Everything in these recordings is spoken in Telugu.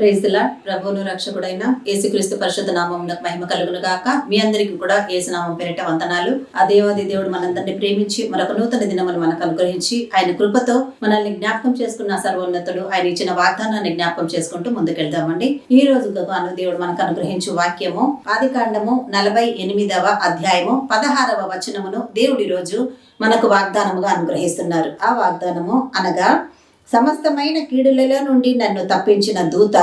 Praise the lord. ప్రభువును రక్షకుడైన యేసుక్రీస్తు పరిశుద్ధ నామమునకు మహిమ కలుగును గాక. మీ అందరికీ కూడా యేసు నామం పేరిట వందనాలు. ఆ దేవాది దేవుడు మనందరినీ ప్రేమించి మరొక నూతన దినములు మనకు అనుగ్రహించి ఆయన కృపతో మనల్ని జ్ఞాపకం చేసుకున్న సర్వోన్నతుడు ఆయన ఇచ్చిన వాగ్దానాన్ని జ్ఞాపకం చేసుకుంటూ ముందుకెళ్దామండి. ఈ రోజు గాను దేవుడు మనకు అనుగ్రహించు వాక్యము ఆదికాండము 48వ అధ్యాయము 16వ వచనమును దేవుడు ఈ రోజు మనకు వాగ్దానముగా అనుగ్రహిస్తున్నారు. ఆ వాగ్దానము అనగా, సమస్తమైన కీడులలో నుండి నన్ను తప్పించిన దూత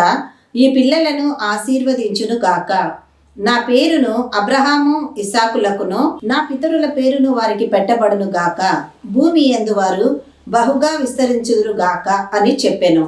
ఈ పిల్లలను ఆశీర్వదించును గాక. నా పేరును అబ్రహాము ఇస్సాకులకును నా పితరుల పేరును వారికి పెట్టబడును గాక. భూమి యందు వారు బహుగా విస్తరించుదురు గాక అని చెప్పెను.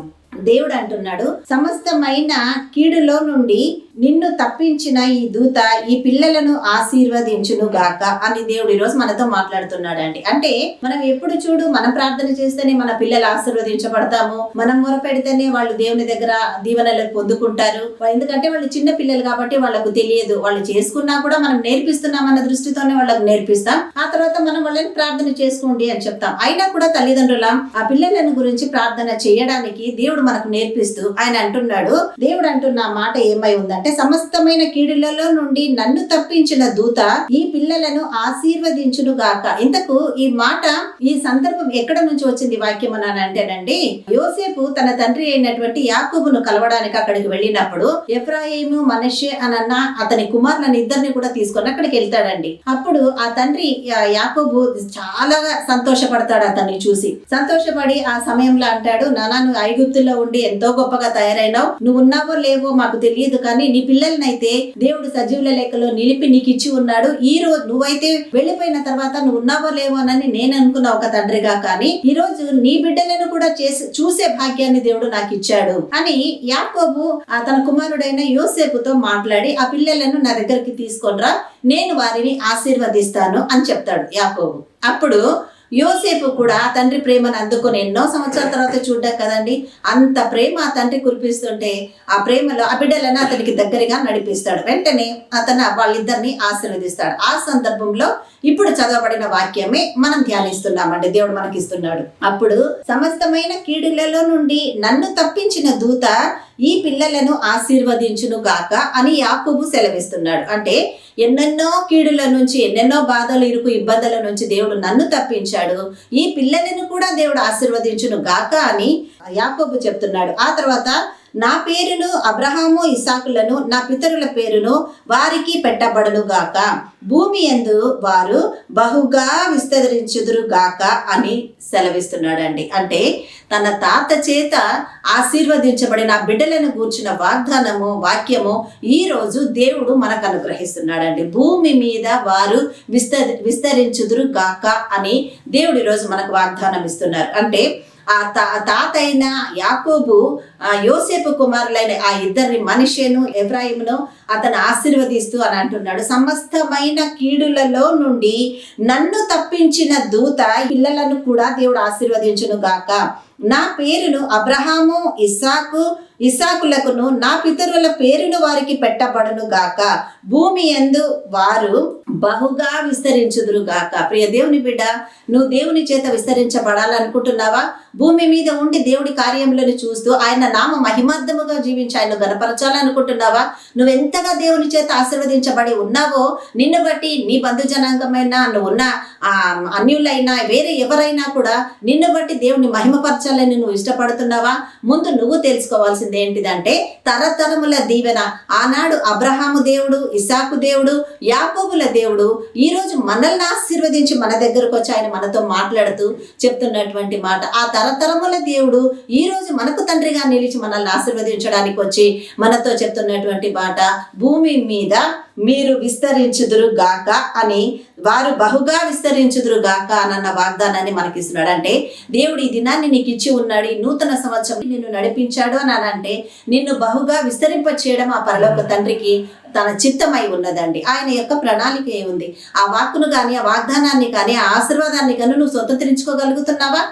దేవుడు అంటున్నాడు, సమస్తమైన కీడులో నుండి నిన్ను తప్పించిన ఈ దూత ఈ పిల్లలను ఆశీర్వదించును గాక అని దేవుడు ఈరోజు మనతో మాట్లాడుతున్నాడండి. అంటే మనం ఎప్పుడు చూడు మనం ప్రార్థన చేస్తేనే మన పిల్లలు ఆశీర్వదించబడతాము, మనం మొరపెడితేనే వాళ్ళు దేవుని దగ్గర దీవెనలు పొందుకుంటారు. ఎందుకంటే వాళ్ళు చిన్న పిల్లలు కాబట్టి వాళ్ళకు తెలియదు. వాళ్ళు చేసుకున్నా కూడా మనం నేర్పిస్తున్నాం అన్న దృష్టితోనే వాళ్ళకు నేర్పిస్తాం. ఆ తర్వాత మనం వాళ్ళని ప్రార్థన చేసుకోండి అని చెప్తాం. అయినా కూడా తల్లిదండ్రులం ఆ పిల్లలను గురించి ప్రార్థన చేయడానికి దేవుడు మనకు నేర్పిస్తూ ఆయన అంటున్నాడు. దేవుడు అంటున్న మాట ఏమై ఉందంటే, సమస్తమైన కీడులలో నుండి నన్ను తప్పించిన దూత ఈ పిల్లలను ఆశీర్వదించును గాక. ఇంతకు ఈ మాట ఈ సందర్భం ఎక్కడ నుంచి వచ్చింది వాక్యం అని అంటేనండి, యోసేపు తన తండ్రి అయినటువంటి యాకోబును కలవడానికి అక్కడికి వెళ్ళినప్పుడు ఎఫ్రాయిము మనష్షే అనన్న అతని కుమారులను ఇద్దరిని కూడా తీసుకొని అక్కడికి వెళ్తాడండి. అప్పుడు ఆ తండ్రి యాకోబు చాలా సంతోషపడతాడు. అతన్ని చూసి సంతోషపడి ఆ సమయంలో అంటాడు, నానా నువ్వు ఐగుప్తులో ఉండి ఎంతో గొప్పగా తయారైనావు, నువ్వు ఉన్నావో లేవో మాకు తెలియదు, కానీ నీ పిల్లలనైతే దేవుడు సజీవుల లెక్కలో నిలిపి నీకు ఇచ్చి ఉన్నాడు. ఈ రోజు నువ్వైతే వెళ్ళిపోయిన తర్వాత నువ్వు ఉన్నావో లేవో అని నేను అనుకున్నా ఒక తండ్రిగా, కానీ ఈ రోజు నీ బిడ్డలను కూడా చూసే భాగ్యాన్ని దేవుడు నాకు ఇచ్చాడు అని యాకోబు తన కుమారుడైన యోసేపుతో మాట్లాడి, ఆ పిల్లలను నా దగ్గరికి తీసుకొనిరా, నేను వారిని ఆశీర్వదిస్తాను అని చెప్తాడు యాకోబు. అప్పుడు యోసేపు కూడా తండ్రి ప్రేమను అందుకొని ఎన్నో సంవత్సరాల తర్వాత చూడ్డాం కదండి, అంత ప్రేమ ఆ తండ్రి కురిపిస్తుంటే ఆ ప్రేమలో ఆ బిడ్డలను అతనికి దగ్గరగా నడిపిస్తాడు. వెంటనే అతను వాళ్ళిద్దరిని ఆశీర్వదిస్తాడు. ఆ సందర్భంలో ఇప్పుడు చదవబడిన వాక్యమే మనం ధ్యానిస్తున్నామండి. దేవుడు మనకి ఇస్తున్నాడు. అప్పుడు సమస్తమైన కీడులలో నుండి నన్ను తప్పించిన దూత ఈ పిల్లలను ఆశీర్వదించును గాక అని యాకోబు సెలవిస్తున్నాడు. అంటే ఎన్నెన్నో కీడుల నుంచి, ఎన్నెన్నో బాధలు, ఇరుకు ఇబ్బందుల నుంచి దేవుడు నన్ను తప్పించాడు, ఈ పిల్లలను కూడా దేవుడు ఆశీర్వదించును గాక అని యాకోబు చెప్తున్నాడు. ఆ తర్వాత నా పేరును అబ్రహాము ఇస్సాకులను నా పితరుల పేరును వారికి పెట్టబడును గాక. భూమి యందు వారు బహుగా విస్తరించుదురు గాక అని సెలవిస్తున్నాడండి. అంటే తన తాత చేత ఆశీర్వదించబడిన బిడ్డలను గూర్చిన వాగ్దానము వాక్యము ఈ రోజు దేవుడు మనకు అనుగ్రహిస్తున్నాడండి. భూమి మీద వారు విస్తరించుదురు గాక అని దేవుడు ఈరోజు మనకు వాగ్దానం ఇస్తున్నారు. అంటే ఆ తాత అయిన యాకోబు యోసేపు కుమారులైన ఆ ఇద్దరిని మనష్షేను ఎఫ్రాయిమును అతను ఆశీర్వదిస్తూ అని అంటున్నాడు, సమస్తమైన కీడులలో నుండి నన్ను తప్పించిన దూత పిల్లలను కూడా దేవుడు ఆశీర్వదించును గాక. నా పేరును అబ్రహాము ఇస్సాకులకును నా పితరుల పేరును వారికి పెట్టబడును గాక. భూమి యందు వారు బహుగా విస్తరించుదురు గాక. ప్రియ దేవుని బిడ్డ, నువ్వు దేవుని చేత విస్తరించబడాలనుకుంటున్నావా? భూమి మీద ఉండి దేవుడి కార్యములను చూస్తూ ఆయన నామ మహిమార్థముగా జీవించి ఆయన గణపరచాలనుకుంటున్నావా? నువ్వెంతగా దేవుని చేత ఆశీర్వదించబడి ఉన్నావో నిన్ను బట్టి నీ బంధు జనాంగమైనా, నువ్వున్న అన్యులైనా, వేరే ఎవరైనా కూడా నిన్ను బట్టి దేవుని మహిమపరచాలని నువ్వు ఇష్టపడుతున్నావా? ముందు నువ్వు తెలుసుకోవాల్సింది ఏంటిదంటే, తరతరముల దీవెన ఆనాడు అబ్రహాము దేవుడు, ఇస్సాకు దేవుడు, యాకోబుల దేవుడు ఈ రోజు మనల్ని ఆశీర్వదించి మన దగ్గరకు వచ్చి ఆయన మనతో మాట్లాడుతూ చెప్తున్నటువంటి మాట, ఆ తరతరముల దేవుడు ఈ రోజు మనకు తండ్రిగా నిలిచి మనల్ని ఆశీర్వదించడానికి వచ్చి మనతో చెప్తున్నటువంటి మాట, భూమి మీద మీరు విస్తరించుదురు గాక అని, వారు బహుగా విస్తరించుదురు గాక అన్న వాగ్దానాన్ని మనకి ఇస్తున్నాడు. అంటే దేవుడు ఈ దినాన్ని నీకు ఇచ్చి ఉన్నాడు, ఈ నూతన సంవత్సరం నిన్ను నడిపించాడు అని అంటే నిన్ను బహుగా విస్తరింప చేయడం ఆ పరలోక తండ్రికి తన చిత్తమై ఉన్నదండి. ఆయన యొక్క ప్రణాళిక ఏముంది? ఆ వాక్కును కానీ, ఆ వాగ్దానాన్ని కానీ, ఆ ఆశీర్వాదాన్ని కానీ నువ్వు స్వతంత్రించుకోగలుగుతున్నావా?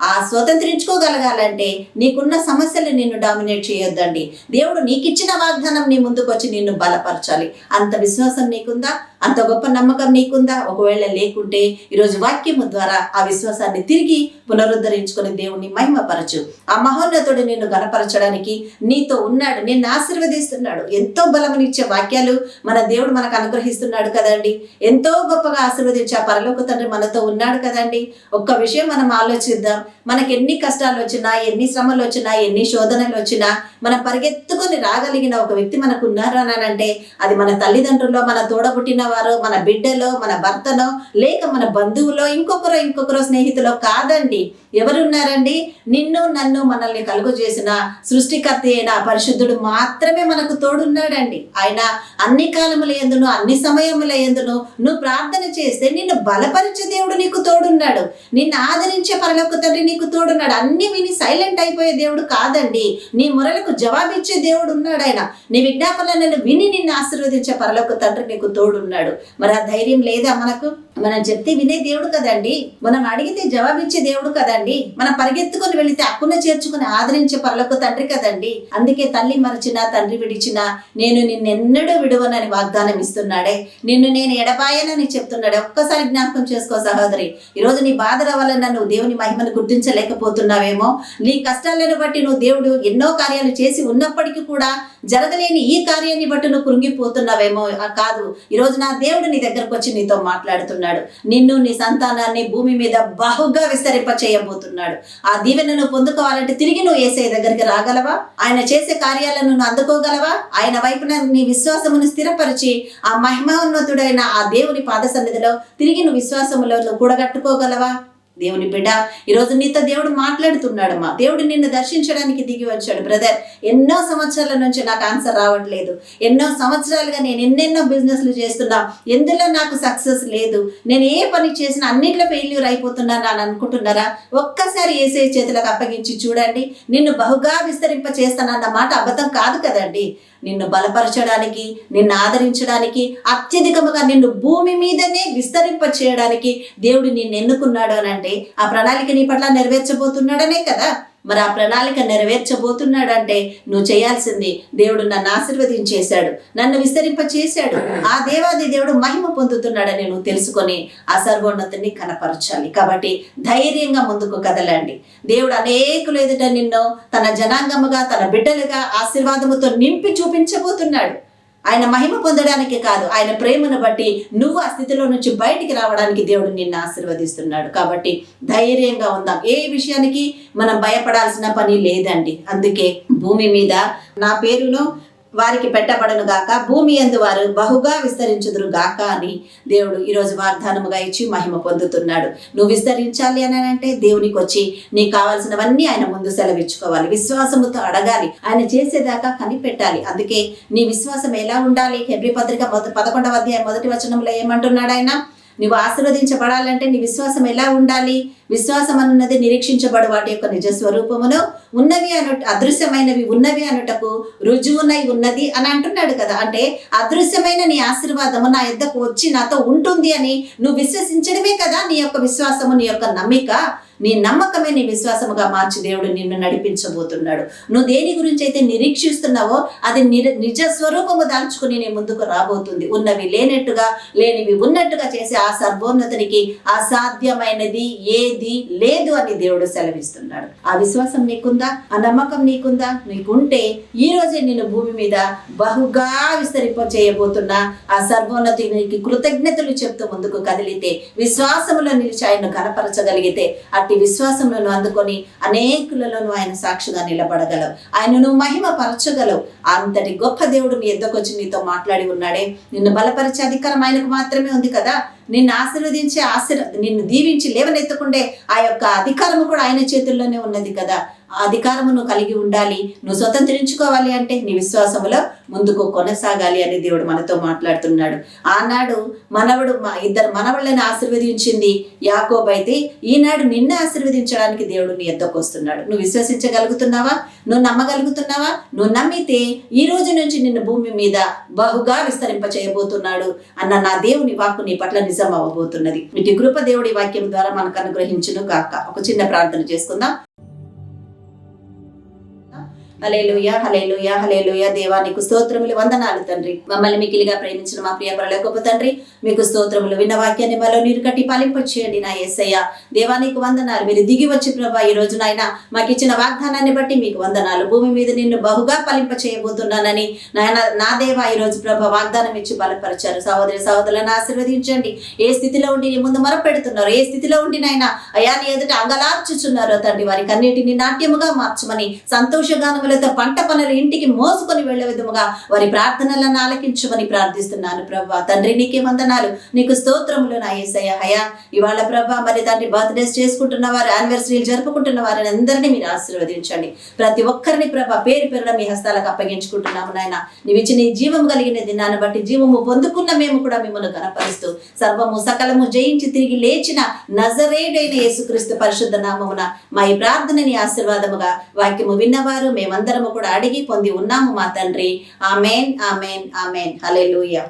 ఆ స్వతంత్రించుకోగలగాలంటే నీకున్న సమస్యలు నిన్ను డామినేట్ చేయొద్దండి. దేవుడు నీకిచ్చిన వాగ్దానం నీ ముందుకు వచ్చి నిన్ను బలపరచాలి. అంత విశ్వాసం నీకుందా? అంత గొప్ప నమ్మకం నీకుందా? ఒకవేళ లేకుంటే ఈరోజు వాక్యము ద్వారా ఆ విశ్వాసాన్ని తిరిగి పునరుద్ధరించుకొని దేవుణ్ణి మహిమపరచు. ఆ మహోన్నతుడు నిన్ను గణపరచడానికి నీతో ఉన్నాడు, నిన్ను ఆశీర్వదిస్తున్నాడు. ఎంతో బలమునిచ్చే వాక్యాలు మన దేవుడు మనకు అనుగ్రహిస్తున్నాడు కదండి. ఎంతో గొప్పగా ఆశీర్వదించే ఆ పరలోక తండ్రి మనతో ఉన్నాడు కదండి. ఒక్క విషయం మనం ఆలోచిద్దాం. మనకి ఎన్ని కష్టాలు వచ్చినా, ఎన్ని శ్రమలు వచ్చినా, ఎన్ని శోధనలు వచ్చినా మనం పరిగెత్తుకొని రాగలిగిన ఒక వ్యక్తి మనకు ఉన్నారు అని అంటే అది మన తల్లిదండ్రుల్లో, మన తోడబుట్టిన వారు, మన బిడ్డలో, మన భర్తలో, లేక మన బంధువులో, ఇంకొకరో స్నేహితులో కాదండి. ఎవరున్నారండి? నిన్ను నన్ను మనల్ని కలుగు చేసిన సృష్టికర్త అయిన పరిశుద్ధుడు మాత్రమే మనకు తోడున్నాడండి. ఆయన అన్ని కాలముల యందును, అన్ని సమయముల యందును నువ్వు ప్రార్థన చేస్తే నిన్ను బలపరిచే దేవుడు నీకు తోడున్నాడు. నిన్ను ఆదరించే పరలోక తండ్రి నీకు తోడున్నాడు. అన్ని విని సైలెంట్ అయిపోయే దేవుడు కాదండి. నీ మొరలకు జవాబిచ్చే దేవుడు ఉన్నాడు. ఆయన నీ విజ్ఞాపనలను విని నిన్ను ఆశీర్వదించే పరలోక తండ్రి నీకు తోడున్నాడు. మరి ఆ ధైర్యం లేదా మనకు? మనం చెప్తే వినే దేవుడు కదండి. మనం అడిగితే జవాబిచ్చే దేవుడు కదండి. మనం పరిగెత్తుకొని వెళితే అక్కున చేర్చుకుని ఆదరించే పరలోక తండ్రి కదండి. అందుకే తల్లి మరచినా, తండ్రి విడిచినా నేను నిన్నెన్నడూ విడువనని వాగ్దానం ఇస్తున్నాడే. నిన్ను నేను ఎడబాయనని చెప్తున్నాడే. ఒక్కసారి జ్ఞాపకం చేసుకో సహోదరి. ఈరోజు నీ బాధల వలన నువ్వు దేవుని మహిమను గుర్తించలేకపోతున్నావేమో. నీ కష్టాలను బట్టి నువ్వు దేవుడు ఎన్నో కార్యాలు చేసి ఉన్నప్పటికీ కూడా జరగలేని ఈ కార్యాన్ని బట్టి నువ్వు కృంగిపోతున్నావేమో. కాదు, ఈరోజు నా దేవుడు నీ దగ్గరకు వచ్చి నీతో మాట్లాడుతున్నాడు. నిన్ను, నీ సంతానాన్ని భూమి మీద బహుగా విస్తరింప చేయబోతున్నాడు. ఆ దీవెనను పొందుకోవాలంటే తిరిగి నువ్వు యేసయ్య దగ్గరికి రాగలవా? ఆయన చేసే కార్యాలను నువ్వు అందుకోగలవా? ఆయన వైపున నీ విశ్వాసమును స్థిరపరిచి ఆ మహిమోన్నతుడైన ఆ దేవుని పాద సన్నిధిలో తిరిగి నువ్వు విశ్వాసములో నువ్వు కూడగట్టుకోగలవా? దేవుని బిడ్డ, ఈరోజు నీతో దేవుడు మాట్లాడుతున్నాడు. మా దేవుడు నిన్ను దర్శించడానికి దిగి వచ్చాడు. బ్రదర్, ఎన్నో సంవత్సరాల నుంచి నాకు ఆన్సర్ రావట్లేదు. ఎన్నో సంవత్సరాలుగా నేను ఎన్నెన్నో బిజినెస్లు చేస్తున్నా, ఎందులో నాకు సక్సెస్ లేదు. నేను ఏ పని చేసినా అన్నిట్లో ఫెయిల్యూర్ అయిపోతున్నాను అని అనుకుంటున్నారా? ఒక్కసారి యేసయ్య చేతులకు అప్పగించి చూడండి. నిన్ను బహుగా విస్తరింప చేస్తానన్న మాట అబద్ధం కాదు కదండి. నిన్ను బలపరచడానికి, నిన్ను ఆదరించడానికి, అత్యధికముగా నిన్ను భూమి మీదనే విస్తరింప చేయడానికి దేవుడు నిన్ను ఎన్నుకున్నాడు అని అంటే ఆ ప్రణాళిక నీ పట్ల నెరవేర్చబోతున్నాడనే కదా. మరి ఆ ప్రణాళిక నెరవేర్చబోతున్నాడంటే నువ్వు చేయాల్సింది, దేవుడు నన్ను ఆశీర్వదించేశాడు, నన్ను విస్తరింప చేశాడు, ఆ దేవాది దేవుడు మహిమ పొందుతున్నాడని నువ్వు తెలుసుకొని ఆ సర్వోన్నతిని కనపరచాలి. కాబట్టి ధైర్యంగా ముందుకు కదలండి. దేవుడు అనేకులు ఎదుట నిన్ను తన జనాంగముగా, తన బిడ్డలుగా ఆశీర్వాదముతో నింపి చూపించబోతున్నాడు. ఆయన మహిమ పొందడానికి కాదు, ఆయన ప్రేమను బట్టి నువ్వు ఆ స్థితిలో నుంచి బయటికి రావడానికి దేవుడు నిన్ను ఆశీర్వదిస్తున్నాడు. కాబట్టి ధైర్యంగా ఉందాం. ఏ విషయానికి మనం భయపడాల్సిన పని లేదండి. అందుకే భూమి మీద నా పేరును వారికి పెట్టబడను గాక, భూమి యందు వారు బహుగా విస్తరించుదురు గాక అని దేవుడు ఈరోజు వాగ్దానముగా ఇచ్చి మహిమ పొందుతున్నాడు. నువ్వు విస్తరించాలి అని అంటే దేవునికి వచ్చి నీకు కావాల్సినవన్నీ ఆయన ముందు సెలవిచ్చుకోవాలి. విశ్వాసముతో అడగాలి. ఆయన చేసేదాకా కనిపెట్టాలి. అందుకే నీ విశ్వాసం ఎలా ఉండాలి? హెబ్రీ పత్రిక 11వ అధ్యాయం 1వ వచనంలో ఏమంటున్నాడు ఆయన? నువ్వు ఆశీర్వదించబడాలంటే నీ విశ్వాసం ఎలా ఉండాలి? విశ్వాసం అన్నది నిరీక్షించబడు వాటి యొక్క నిజ స్వరూపమును, ఉన్నవి అనుట అదృశ్యమైనవి ఉన్నవి అనుటకు రుజువునై ఉన్నది అని అంటున్నాడు కదా. అంటే అదృశ్యమైన నీ ఆశీర్వాదము నా యొద్దకు వచ్చి నాతో ఉంటుంది అని నువ్వు విశ్వసించడమే కదా నీ యొక్క విశ్వాసము, నీ యొక్క నమ్మిక. నీ నమ్మకమే నీ విశ్వాసముగా మార్చి దేవుడు నిన్ను నడిపించబోతున్నాడు. నువ్వు దేని గురించి అయితే నిరీక్షిస్తున్నావో అది నిజ స్వరూపము దాల్చుకుని నీ ముందుకు రాబోతుంది. ఉన్నవి లేనట్టుగా, లేనివి ఉన్నట్టుగా చేసి ఆ సర్వోన్నతునికి అసాధ్యమైనది ఏది లేదు అని దేవుడు సెలవిస్తున్నాడు. ఆ విశ్వాసం నీకుందా? ఆ నమ్మకం నీకుందా? నీకుంటే ఈ రోజే నిన్ను భూమి మీద బహుగా విస్తరింప చేయబోతున్నా ఆ సర్వోన్నతునికి కృతజ్ఞతలు చెప్తూ ముందుకు కదిలితే, విశ్వాసములో నిలిచి ఆయన్ను కనపరచగలిగితే, అట్టి విశ్వాసంలో అందుకొని అనేకులలో ఆయన సాక్షిగా నిలబడగలవు. ఆయనను మహిమ పరచగలవు. అంతటి గొప్ప దేవుడు నీ ఎద్దకొచ్చి నీతో మాట్లాడి ఉన్నాడే. నిన్ను బలపరిచే అధికారం ఆయనకు మాత్రమే ఉంది కదా. నిన్ను ఆశీర్వదించే నిన్ను దీవించి లేవనెత్తకుండే ఆ యొక్క అధికారము కూడా ఆయన చేతుల్లోనే ఉన్నది కదా. ఆ అధికారము నువ్వు కలిగి ఉండాలి. నువ్వు స్వతంత్రించుకోవాలి అంటే నీ విశ్వాసములో ముందుకు కొనసాగాలి అని దేవుడు మనతో మాట్లాడుతున్నాడు. ఆనాడు ఇద్దరు మనవళ్ళని ఆశీర్వదించింది యాకోబు అయితే, ఈనాడు నిన్ను ఆశీర్వదించడానికి దేవుడు నీ ఎద్దకు వస్తున్నాడు. నువ్వు విశ్వసించగలుగుతున్నావా? నువ్వు నమ్మగలుగుతున్నావా? నువ్వు నమ్మితే ఈ రోజు నుంచి నిన్ను భూమి మీద బహుగా విస్తరింప చేయబోతున్నాడు అన్న నా దేవుని వాక్కు నీ పట్ల నిజం అవ్వబోతున్నది. ఇటు కృప దేవుడి వాక్యం ద్వారా మనకు అనుగ్రహించును గాక. ఒక చిన్న ప్రార్థన చేసుకుందాం. హల్లెలూయా హల్లెలూయా హల్లెలూయా. దేవా నీకు స్తోత్రములు, వందనాలు తండ్రి. మమ్మల్ని మికిలిగా ప్రేమించిన మా ప్రియ పరలోకపు తండ్రి, మీకు స్తోత్రములు. విన్న వాక్యాన్ని మాలో నీరు కట్టి పాలింపచేయండి నా యేసయ్య. దేవా నీకు వందనాలు. మీరు దిగి వచ్చి ప్రభా ఈ రోజు నాయన మాకు ఇచ్చిన వాగ్దానాన్ని బట్టి మీకు వందనాలు. భూమి మీద నిన్ను బహుగా ఫలింప చేయబోతున్నానని నాయన నా దేవా ఈ రోజు ప్రభా వాగ్దానం ఇచ్చి బలపరిచారు. సహోదరి సహోదరులను ఆశీర్వదించండి. ఏ స్థితిలో ఉండి నీ ముందు మొరపెడుతున్నారు, ఏ స్థితిలో ఉండి నాయన అయా నీ ఎదుట అంగలార్చుచున్నారో తండ్రి, వారికి అన్నిటిని నాట్యముగా మార్చమని, సంతోషగానములతో పంట పనులు ఇంటికి మోసుకొని వెళ్లే విధముగా వారి ప్రార్థనలను ఆలకించమని ప్రార్థిస్తున్నాను ప్రభా. తండ్రి నీకే వందనాలు, నీకు స్తోత్రములు నా యేసయ్య. హయా ఇవాళ ప్రభా మరి తండ్రి బర్త్డేస్ చేసుకుంటున్న వారు, యానివర్సరీలు జరుపుకుంటున్న వారిని అందరినీ మీరు ఆశీర్వదించండి. ప్రతి ఒక్కరిని ప్రభా పేరు పేరున మీ హస్తాలకు అప్పగించుకుంటున్నాము నాయన. నీవిచ్చి నీ జీవం కలిగిన దినాన్ని బట్టి జీవము పొందుకున్న మేము కూడా మిమ్మల్ని కనపరుస్తూ సర్వము సకలము జయించి తిరిగి లేచిన నజరేయుడైన యేసుక్రీస్తు పరిశుద్ధ నామమున మా ఈ ప్రార్థనని ఆశీర్వాదముగా వాక్యము విన్నవారు మేమందరము కూడా అడిగి పొంది ఉన్నాము మా తండ్రి. ఆమేన్ ఆమేన్ ఆమేన్. హల్లెలూయా.